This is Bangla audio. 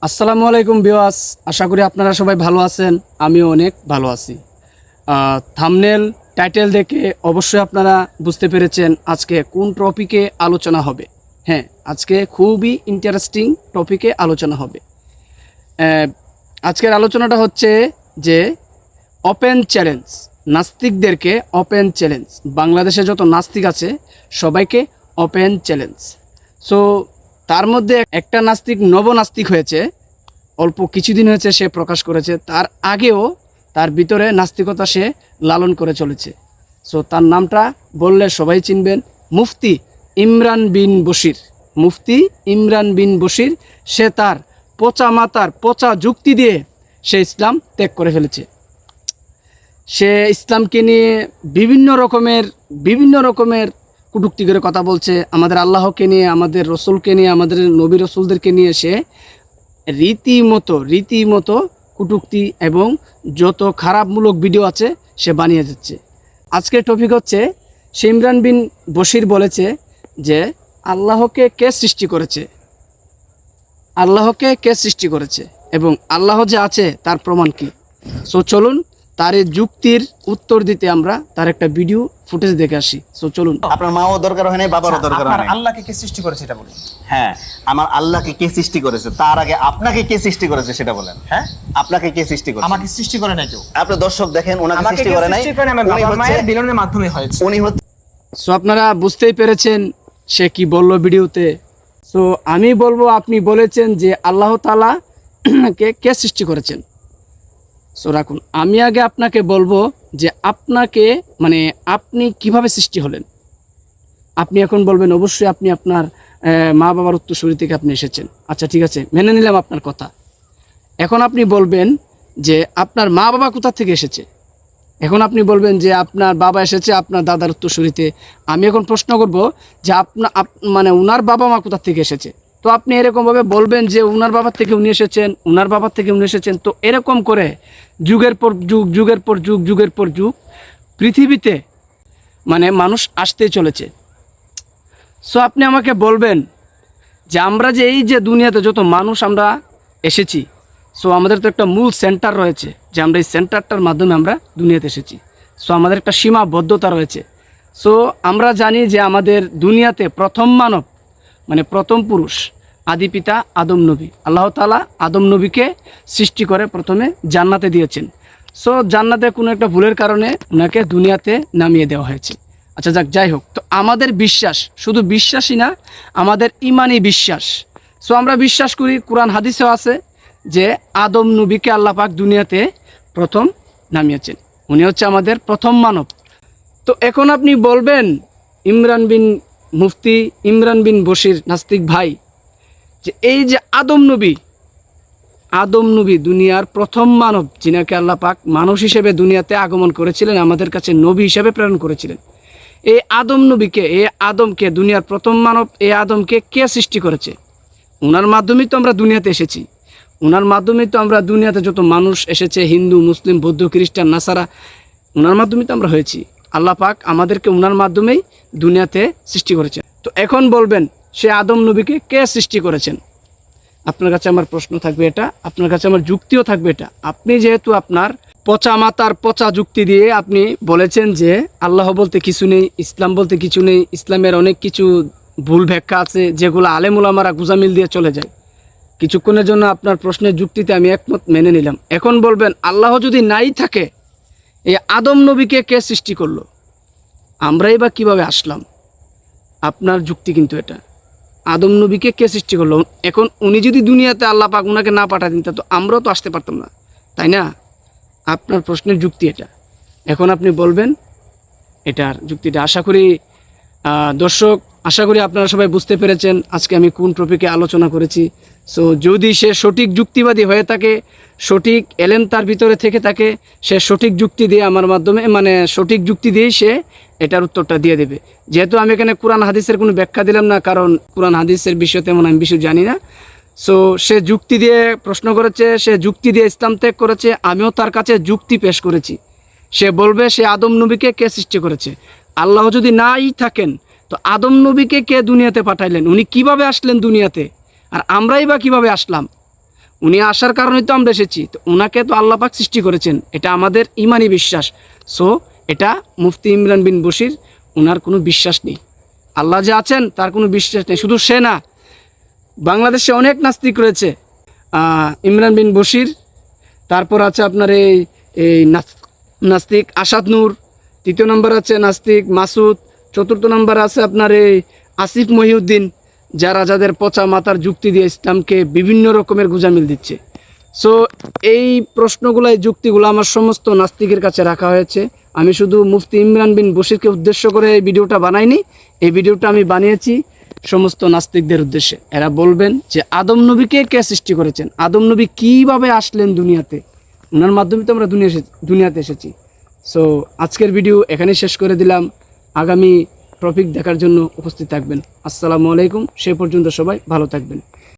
আসসালামু আলাইকুম ভিউয়ার্স, আশা করি আপনারা সবাই ভালো আছেন। আমিও অনেক ভালো আছি। থাম্বনেল টাইটেল দেখে অবশ্যই আপনারা বুঝতে পেরেছেন আজকে কোন টপিকে আলোচনা হবে। হ্যাঁ, আজকে খুবই ইন্টারেস্টিং টপিকে আলোচনা হবে। আজকের আলোচনাটা হচ্ছে যে ওপেন চ্যালেঞ্জ, নাস্তিকদেরকে ওপেন চ্যালেঞ্জ। বাংলাদেশে যত নাস্তিক আছে সবাইকে ওপেন চ্যালেঞ্জ। সো তার মধ্যে একটা নাস্তিক নবনাস্তিক হয়েছে, অল্প কিছুদিন হয়েছে সে প্রকাশ করেছে। তার আগেও তার ভিতরে নাস্তিকতা সে লালন করে চলেছে। সো তার নামটা বললে সবাই চিনবেন, মুফতি ইমরান বিন বশির। মুফতি ইমরান বিন বশির সে তার পচা মাতার পচা যুক্তি দিয়ে সে ইসলাম ত্যাগ করে ফেলেছে। সে ইসলামকে নিয়ে বিভিন্ন রকমের কটূক্তি করে কথা বলছে। আমাদের আল্লাহকে নিয়ে, আমাদের রসুলকে নিয়ে, আমাদের নবী রসুলদেরকে নিয়ে সে রীতিমতো কটূক্তি এবং যত খারাপমূলক ভিডিও আছে সে বানিয়ে যাচ্ছে। আজকের টপিক হচ্ছে সে ইমরান বিন বশির বলেছে যে আল্লাহকে কে সৃষ্টি করেছে, আল্লাহকে কে সৃষ্টি করেছে এবং আল্লাহ যে আছে তার প্রমাণ কি। সো চলুন তার এই যুক্তির উত্তর দিতে আমরা তার একটা ভিডিও ফুটেজ দেখে আসি। সো চলুন। আপনার মাও দরকার হয় নাই, বাবারও দরকার হয় নাই। আল্লাহকে কে সৃষ্টি করেছে এটা বলুন। হ্যাঁ, আমার আল্লাহকে কে সৃষ্টি করেছে, তার আগে আপনাকে কে সৃষ্টি করেছে সেটা বলেন। হ্যাঁ, আপনাকে কে সৃষ্টি করেছে? আমাকে সৃষ্টি করে নাই কেউ। আপনি দর্শক দেখেন, ওনাকে আমাকে সৃষ্টি কে করে নাই, সৃষ্টি করে নাই, আমার বাবা মায়ের মিলনের মাধ্যমে হয়েছে। উনি হচ্ছে। সো আপনারা বুঝতেই পেরেছেন সে কি বললো ভিডিওতে। সো আমি বলবো, আপনি বলেছেন যে আল্লাহ তাআলা কে সৃষ্টি করেছেন। সো রাখুন, আমি আগে আপনাকে বলবো যে আপনাকে আপনি কিভাবে সৃষ্টি হলেন। আপনি এখন বলবেন অবশ্যই আপনি আপনার মা বাবার উত্তরসূরি থেকে আপনি এসেছেন। আচ্ছা ঠিক আছে, মেনে নিলাম আপনার কথা। এখন আপনি বলবেন যে আপনার মা বাবা কোথা থেকে এসেছে। এখন আপনি বলবেন যে আপনার বাবা এসেছে আপনার দাদার উত্তরসূরিতে। আমি এখন প্রশ্ন করব যে উনার বাবা মা কোথা থেকে এসেছে। তো আপনি এরকমভাবে বলবেন যে উনার বাবার থেকে উনি এসেছেন, উনার বাবার থেকে উনি এসেছেন। তো এরকম করে যুগের পর যুগ পৃথিবীতে মানুষ আসতেই চলেছে। সো আপনি আমাকে বলবেন যে আমরা যে এই যে দুনিয়াতে যত মানুষ আমরা এসেছি, সো আমাদের তো একটা মূল সেন্টার রয়েছে, যে আমরা এই সেন্টারটার মাধ্যমে আমরা দুনিয়াতে এসেছি। সো আমাদের একটা সীমাবদ্ধতা রয়েছে। সো আমরা জানি যে আমাদের দুনিয়াতে প্রথম মানব প্রথম পুরুষ আদি পিতা আদম নবী। আল্লাহ তাআলা আদম নবীকে সৃষ্টি করে প্রথমে জান্নাতে দিয়েছেন। সো জান্নাতে কোনো একটা ভুলের কারণে ওনাকে দুনিয়াতে নামিয়ে দেওয়া হয়েছে। আচ্ছা যাই হোক, তো আমাদের বিশ্বাস শুধু বিশ্বাসই না, আমাদের ইমানি বিশ্বাস। সো আমরা বিশ্বাস করি, কোরআন হাদিসেও আছে যে আদম নবীকে আল্লাহ পাক দুনিয়াতে প্রথম নামিয়েছেন, উনি হচ্ছে আমাদের প্রথম মানব। তো এখন আপনি বলবেন মুফতি ইমরান বিন বশির নাস্তিক ভাই, যে এই যে আদম নবী দুনিয়ার প্রথম মানব, যিনাকে আল্লাহ পাক মানুষ হিসেবে দুনিয়াতে আগমন করেছিলেন, আমাদের কাছে নবী হিসেবে প্রেরণ করেছিলেন। এই আদমকে দুনিয়ার প্রথম মানব, এই আদমকে কে সৃষ্টি করেছে? ওনার মাধ্যমেই তো আমরা দুনিয়াতে এসেছি, ওনার মাধ্যমেই তো আমরা দুনিয়াতে যত মানুষ এসেছে, হিন্দু মুসলিম বৌদ্ধ খ্রিস্টান নাসারা, ওনার মাধ্যমেই তো আমরা হয়েছি। আল্লাহ পাক আমাদেরকে ওনার মাধ্যমেই দুনিয়াতে সৃষ্টি করেছেন। তো এখন বলবেন সে আদম নবীকে কে সৃষ্টি করেছেন? আপনার কাছে আমার প্রশ্ন থাকবে এটা, আপনার কাছে আমার যুক্তিও থাকবে এটা। আপনি যেহেতু আপনার পচা মাতার পচা যুক্তি দিয়ে আপনি বলেছেন যে আল্লাহ বলতে কিছু নেই, ইসলাম বলতে কিছু নেই, ইসলামের অনেক কিছু ভুল ব্যাখ্যা আছে যেগুলো আলেম ওলামারা গুজামিল দিয়ে চলে যায়। কিছুক্ষণের জন্য আপনার প্রশ্নের যুক্তিতে আমি একমত, মেনে নিলাম। এখন বলবেন আল্লাহ যদি নাই থাকে, এই আদম নবীকে কে সৃষ্টি করলো? আমরাই বা কীভাবে আসলাম? আপনার যুক্তি কিন্তু এটা, আদম নবীকে কে সৃষ্টি করলো? এখন উনি যদি দুনিয়াতে আল্লাহ পাক উনাকে না পাঠাতেন তো আমরাও তো আসতে পারতাম না, তাই না? আপনার প্রশ্নের যুক্তি এটা। এখন আপনি বলবেন এটার যুক্তিটা। আশা করি আপনারা সবাই বুঝতে পেরেছেন আজকে আমি কোন টপিকে আলোচনা করেছি। সো যদি সে সঠিক যুক্তিবাদী হয়ে থাকে, সঠিক এলেম তার ভিতরে থেকে থাকে, সে সঠিক যুক্তি দিয়ে আমার মাধ্যমে সঠিক যুক্তি দিয়েই সে এটার উত্তরটা দিয়ে দেবে। যেহেতু আমি এখানে কোরআন হাদিসের কোনো ব্যাখ্যা দিলাম না, কারণ কোরআন হাদিসের বিষয়ে তেমন আমি বিষয় জানি না। সো সে যুক্তি দিয়ে প্রশ্ন করেছে, সে যুক্তি দিয়ে ইসলাম ত্যাগ করেছে, আমিও তার কাছে যুক্তি পেশ করেছি। সে বলবে সে আদম নবীকে কে সৃষ্টি করেছে। আল্লাহ যদি নাই থাকেন তো আদম নবীকে কে দুনিয়াতে পাঠাইলেন? উনি কিভাবে আসলেন দুনিয়াতে? আর আমরাই বা কিভাবে আসলাম? উনি আসার কারণেই তো আমরা এসেছি, তো ওনাকে তো আল্লাহ পাক সৃষ্টি করেছেন, এটা আমাদের ইমানি বিশ্বাস। সো এটা মুফতি ইমরান বিন বশির, ওনার কোনো বিশ্বাস নেই, আল্লাহ যে আছেন তার কোনো বিশ্বাস নেই। শুধু সে না, বাংলাদেশে অনেক নাস্তিক রয়েছে। ইমরান বিন বশির, তারপর আছে আপনার এই নাস্তিক আসাদ নূর, তৃতীয় নম্বর আছে নাস্তিক মাসুদ, চতুর্থ নম্বর আছে আপনার এই আসিফ মহিউদ্দিন, যাদের পচা মাথার যুক্তি দিয়ে ইসলামকে বিভিন্ন রকমের গুজামিল দিচ্ছে। সো এই প্রশ্নগুলো, এই যুক্তিগুলো আমার সমস্ত নাস্তিকের কাছে রাখা হয়েছে। আমি শুধু মুফতি ইমরান বিন বশিরকে উদ্দেশ্য করে এই ভিডিওটা বানাইনি, এই ভিডিওটা আমি বানিয়েছি সমস্ত নাস্তিকদের উদ্দেশ্যে। এরা বলবেন যে আদম নবীকে কে সৃষ্টি করেছেন, আদম নবী কীভাবে আসলেন দুনিয়াতে, ওনার মাধ্যমে তো আমরা দুনিয়াতে এসেছি। সো আজকের ভিডিও এখানেই শেষ করে দিলাম। আগামী টপিক দেখার জন্য উপস্থিত থাকবেন। আসসালামু আলাইকুম। সে পর্যন্ত সবাই ভালো থাকবেন।